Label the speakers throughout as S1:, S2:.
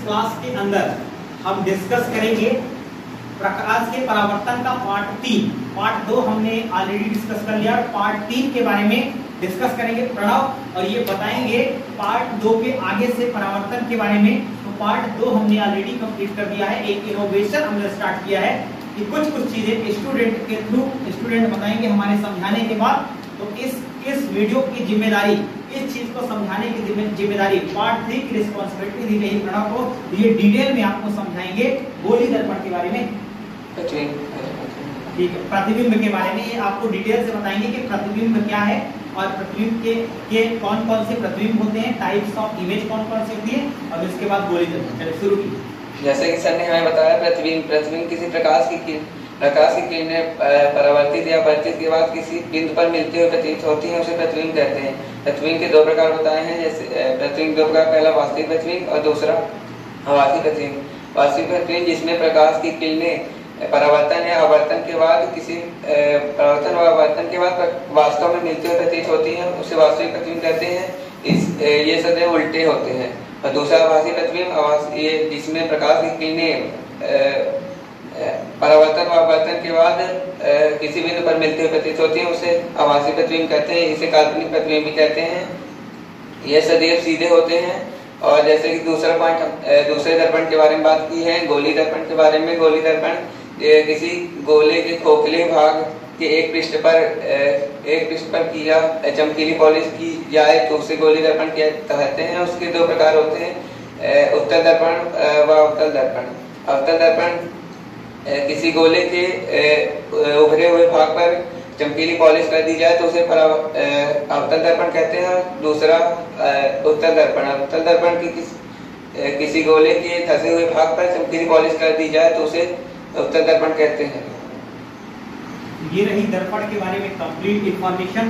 S1: Class के अंदर हम डिस्कस करेंगे प्रकाश के परावर्तन का पार्ट 3। पार्ट 2 हमने ऑलरेडी डिस्कस कर लिया और पार्ट 3 के बारे में डिस्कस करेंगे प्रणव, और ये बताएंगे पार्ट 2 के आगे से परावर्तन के बारे में। तो पार्ट 2 हमने ऑलरेडी कंप्लीट कर दिया है। एक इनोवेशन हमने स्टार्ट किया है कि कुछ चीजें स्टूडेंट के थ्रू स्टूडेंट बताएंगे हमारे समझाने के बाद। तो इस वीडियो की जिम्मेदारी, इस चीज को समझाने की जिम्मेदारी पार्ट 3 की रिस्पॉन्सिबिलिटी दी गई प्रणव को। ये डिटेल में आपको समझाएंगे गोली दर्पण के बारे में, ठीक है, प्रतिबिंब के बारे में ये आपको डिटेल से बताएंगे कि प्रतिबिंब क्या है और प्रतिबिंब के कौन कौन से प्रतिबिंब होते हैं, टाइप्स ऑफ इमेज कौन कौन सी होती है, और इसके बाद गोली दर्पण। चलिए शुरू कीजिए।
S2: जैसे कि सर ने हमें बताया, प्रतिबिंब किसी प्रकाश की किरणें परावर्तित या अपवर्तित के बाद किसी बिंदु पर मिलती हुई प्रतीत होती हैं, उसे प्रतिबिंब कहते हैं। प्रतिबिंब के दो प्रकार बताए हैं, जैसे प्रतिबिंब दो प्रकार, पहला वास्तविक प्रतिबिंब और दूसरा आभासी प्रतिबिंब। वास्तविक प्रतिबिंब जिसमें प्रकाश की किरणें परावर्तन या आवर्तन के बाद किसी परावर्तन व आवर्तन के बाद वास्तव में मिलती हुई प्रतीत होती हैं, उसे वास्तविक प्रतिबिंब कहते हैं। ये सदैव उल्टे होते हैं। और दूसरा आभासी प्रतिबिंब, ये जिसमें प्रकाश की किरणें परावर्तन व आवर्तन के बाद किसी बिंदु पर मिलते हुए प्रतीत होती हैं, उसे आभासी प्रतिबिंब कहते हैं। इसे काल्पनिक प्रतिबिंब भी कहते हैं। यह सदैव सीधे होते हैं। और जैसे कि दूसरा पॉइंट, दूसरे दर्पण के बारे में बात की है, गोली दर्पण के बारे में। गोली दर्पण किसी गोले के खोखले भाग के एक पृष्ठ पर किया चमकीली पॉलिश की जाए तो उसे गोली दर्पण कहते हैं। उसके दो प्रकार होते हैं, उत्तल दर्पण व अवतल दर्पण। अवतल दर्पण किसी गोले के उभरे हुए भाग पर चमकीली पॉलिश कर दी जाए तो उसे अवतल दर्पण कहते हैं। दूसरा उत्तल दर्पण। उत्तल दर्पण की किसी गोले के धसे हुए भाग पर चमकीली पॉलिश कर दी जाए तो उसे उत्तल दर्पण कहते हैं।
S1: ये रही दर्पण के बारे में कंप्लीट इंफॉर्मेशन।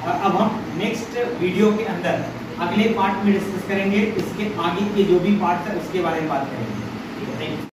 S1: और अब हम नेक्स्ट वीडियो के अंदर अगले पार्ट में डिस्कस करेंगे, इसके आगे के जो भी पार्ट है उसके बारे में बात करेंगे। Thank you.